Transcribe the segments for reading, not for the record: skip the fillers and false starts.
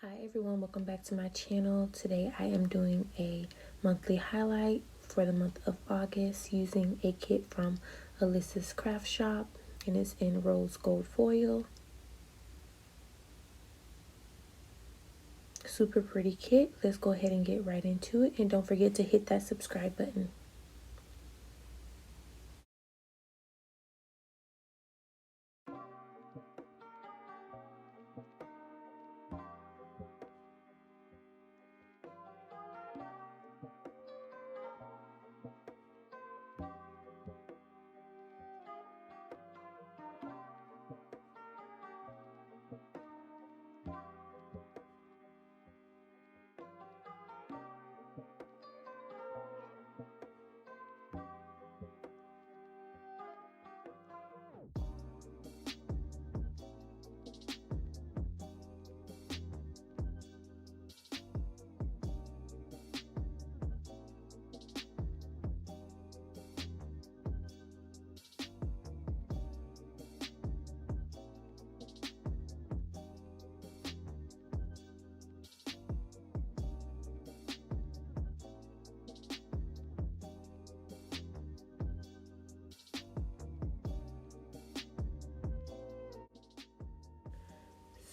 Hi everyone, welcome back to my channel. Today I am doing a monthly highlight for the month of August using a kit from Alyssa's craft shop, and it's in rose gold foil. Super pretty kit. Let's go ahead and get right into it, and don't forget to hit that subscribe button.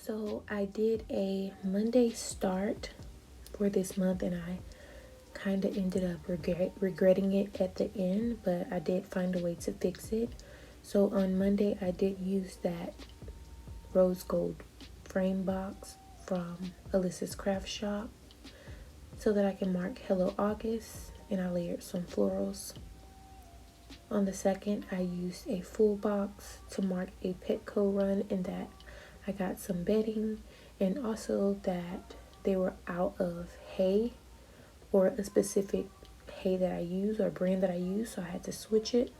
So I did a Monday start for this month, and I kind of ended up regretting it at the end, but I did find a way to fix it. So on Monday I did use that rose gold frame box from Alyssa's craft shop so that I can mark Hello August, and I layered some florals. On the second, I used a full box to mark a Petco run, and that I got some bedding, and also that they were out of hay, or a specific hay that I use or brand that I use, so I had to switch it.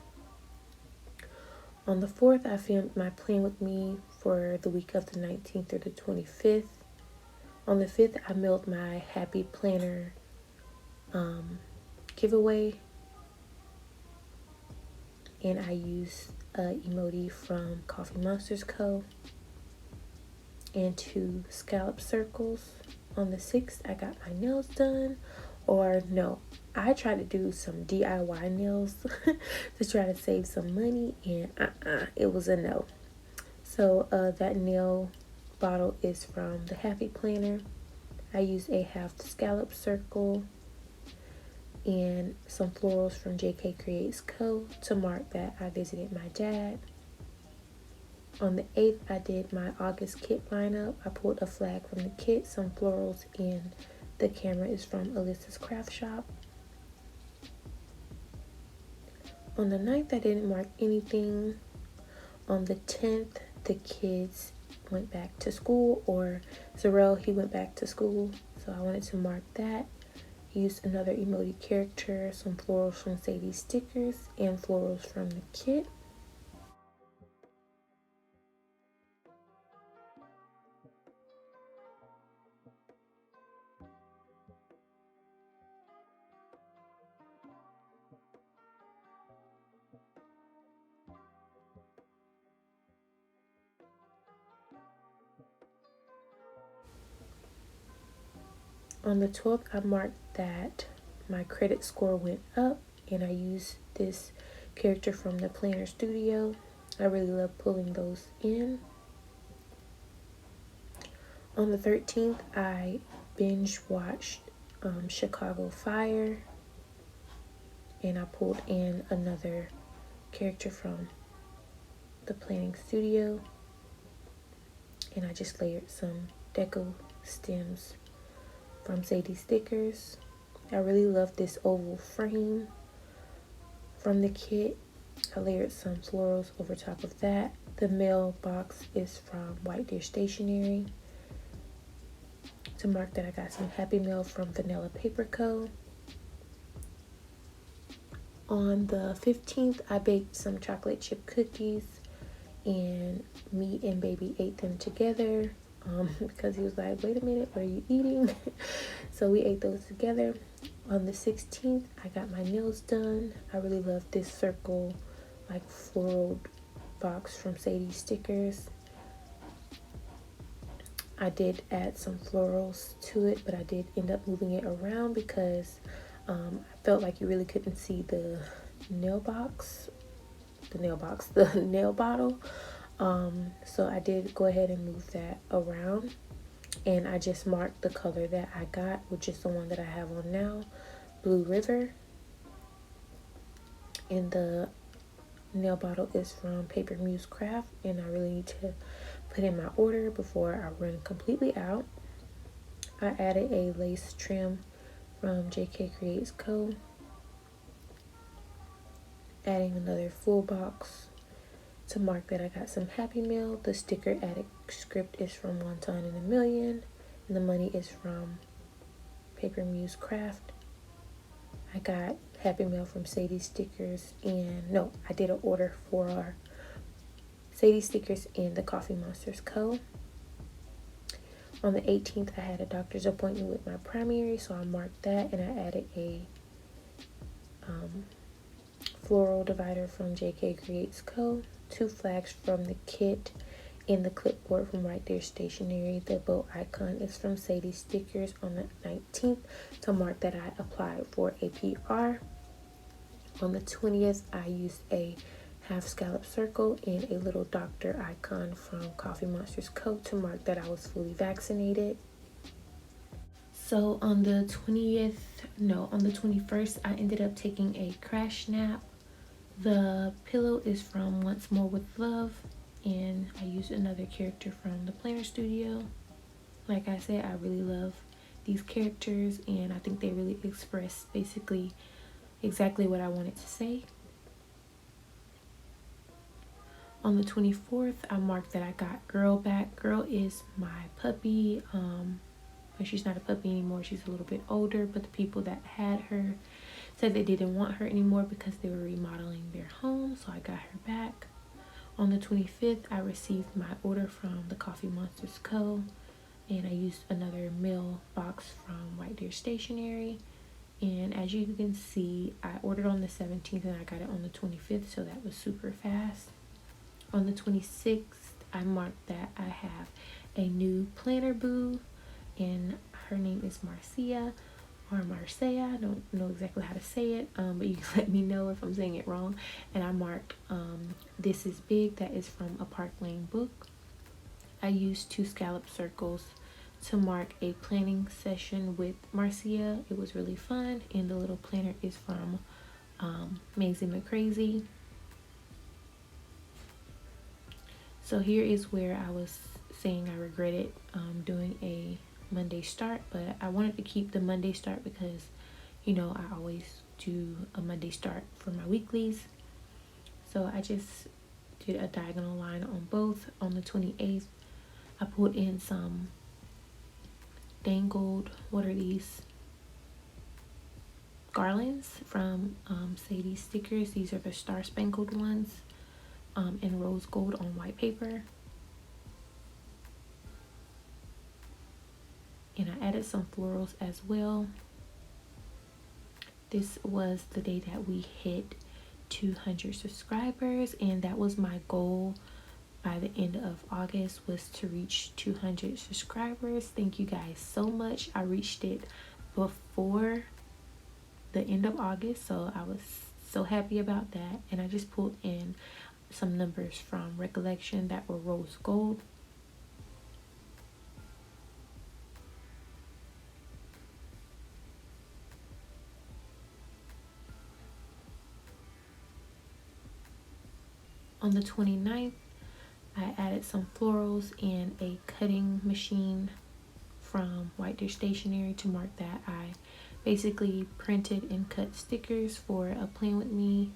On the 4th, I filmed my Plan With Me for the week of the 19th through the 25th. On the 5th, I mailed my Happy Planner giveaway, and I used a emoji from Coffee Monsters Co. and 2 scallop circles. On the 6th, I got my nails done, or no, I tried to do some DIY nails to try to save some money, and it was a no. So that nail bottle is from the Happy Planner. I used a half scallop circle and some florals from JK Creates Co. to mark that I visited my dad. On the 8th, I did my August kit lineup. I pulled a flag from the kit, some florals, and the camera is from Alyssa's craft shop. On the 9th, I didn't mark anything. On the 10th, the kids went back to school, or Zarel, he went back to school, so I wanted to mark that. Used another emoji character, some florals from Sadies stickers, and florals from the kit. On the 12th, I marked that my credit score went up, and I used this character from the Planner Studio. I really love pulling those in. On the 13th, I binge watched Chicago Fire, and I pulled in another character from the planning studio, and I just layered some deco stems from Sadie stickers. I really love this oval frame from the kit. I layered some florals over top of that. The mail box is from White Deer Stationery to mark that I got some Happy Mail from Vanilla Paper Co. On the 15th, I baked some chocolate chip cookies, and me and baby ate them together because he was like, wait a minute, what are you eating? So we ate those together. On the 16th, I got my nails done. I really love this circle, like floral box from Sadie stickers. I did add some florals to it, but I did end up moving it around because I felt like you really couldn't see the nail bottle. So I did go ahead and move that around, and I just marked the color that I got, which is the one that I have on now, Blue River. And the nail bottle is from Paper Muse Craft, and I really need to put in my order before I run completely out. I added a lace trim from JK Creates Co. Adding another full box to mark that I got some Happy Mail. The sticker added script is from One Ton in a Million, and the money is from Paper Muse Craft. I got Happy Mail from Sadies stickers, and no, I did an order for Sadies stickers and the Coffee Monsters Co. On the 18th, I had a doctor's appointment with my primary, so I marked that, and I added a floral divider from JK Creates Co. 2 flags from the kit, and the clipboard from Right There Stationery. The boat icon is from Sadie Stickers on the 19th to mark that I applied for a PR. On the 20th, I used a half scallop circle and a little doctor icon from Coffee Monsters Co. to mark that I was fully vaccinated. So on the 21st, I ended up taking a crash nap. The pillow is from Once More with Love, and I used another character from the Planner Studio. Like I said, I really love these characters, and I think they really express basically exactly what I wanted to say. On the 24th, I marked that I got Girl back. Girl is my puppy, but she's not a puppy anymore. She's a little bit older, but the people that had her said they didn't want her anymore because they were remodeling their home, so I got her back. On the 25th, I received my order from the Coffee Monsters Co. and I used another mail box from White Deer Stationery. And as you can see, I ordered on the 17th and I got it on the 25th, so that was super fast. On the 26th, I marked that I have a new planner boo, and her name is Marcia. Or Marseille, I don't know exactly how to say it, but you can let me know if I'm saying it wrong. And I marked This Is Big, that is from a Park Lane book. I used 2 scallop circles to mark a planning session with Marcia. It was really fun, and the little planner is from Maisie McCrazy. So here is where I was saying I regretted doing a Monday start, but I wanted to keep the Monday start because, you know, I always do a Monday start for my weeklies. So I just did a diagonal line on both. On the 28th, I put in some dangled, what are these? Garlands from Sadie Stickers. These are the Star Spangled ones in rose gold on white paper. And I added some florals as well. This was the day that we hit 200 subscribers, and that was my goal by the end of August, was to reach 200 subscribers. Thank you guys so much. I reached it before the end of August, so I was so happy about that. And I just pulled in some numbers from Recollection that were rose gold. On the 29th, I added some florals and a cutting machine from White Deer Stationery to mark that I basically printed and cut stickers for a Plan With Me.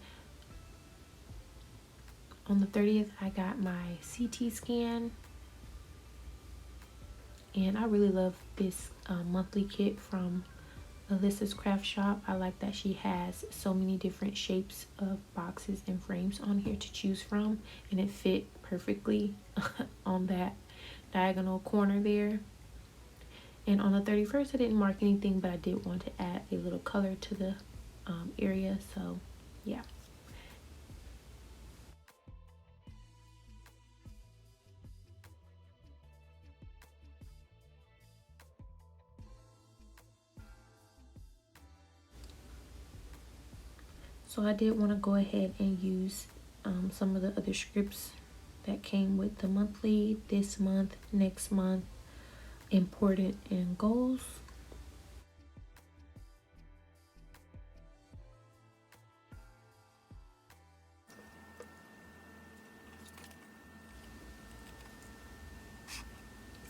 On the 30th, I got my CT scan, and I really love this monthly kit from Alyssa's craft shop. I like that she has so many different shapes of boxes and frames on here to choose from, and it fit perfectly on that diagonal corner there. And on the 31st, I didn't mark anything, but I did want to add a little color to the area, so yeah. So I did want to go ahead and use some of the other scripts that came with the monthly, this month, next month, important, and goals.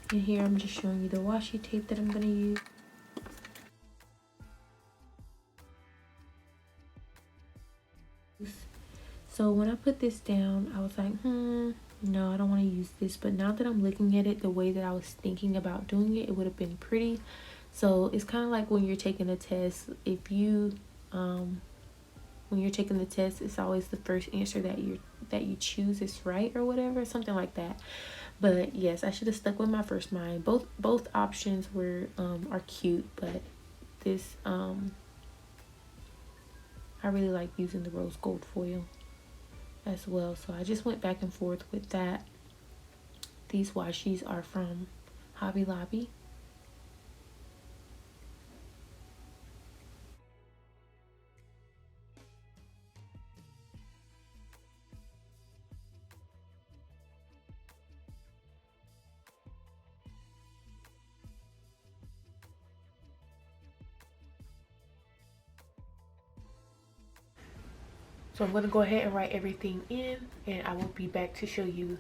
And here I'm just showing you the washi tape that I'm going to use. So when I put this down, I was like, no, I don't want to use this. But now that I'm looking at it the way that I was thinking about doing it, it would have been pretty. So it's kind of like when you're taking a test. If you, when you're taking the test, it's always the first answer that you choose is right or whatever, something like that. But yes, I should have stuck with my first mind. Both options were are cute, but this I really like using the rose gold foil as well, so I just went back and forth with that. These washis are from Hobby Lobby. So I'm going to go ahead and write everything in, and I will be back to show you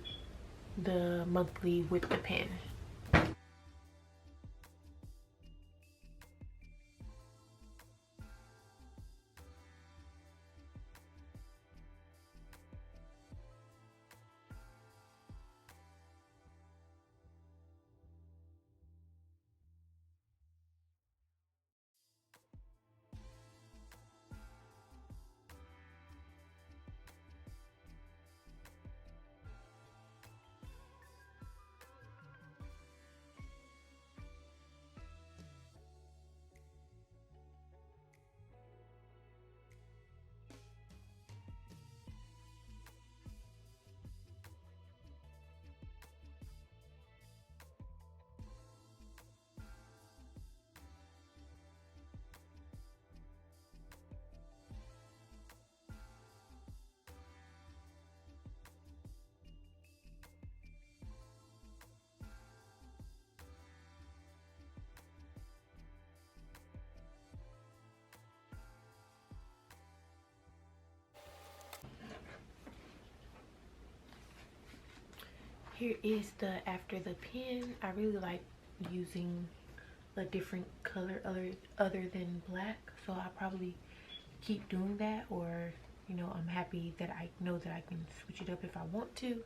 the monthly with the pen. Here is the after the pen. I really like using a different color other than black, so I'll probably keep doing that, or you know, I'm happy that I know that I can switch it up if I want to.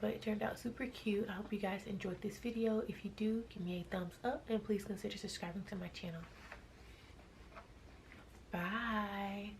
But it turned out super cute. I hope you guys enjoyed this video. If you do, give me a thumbs up and please consider subscribing to my channel. Bye.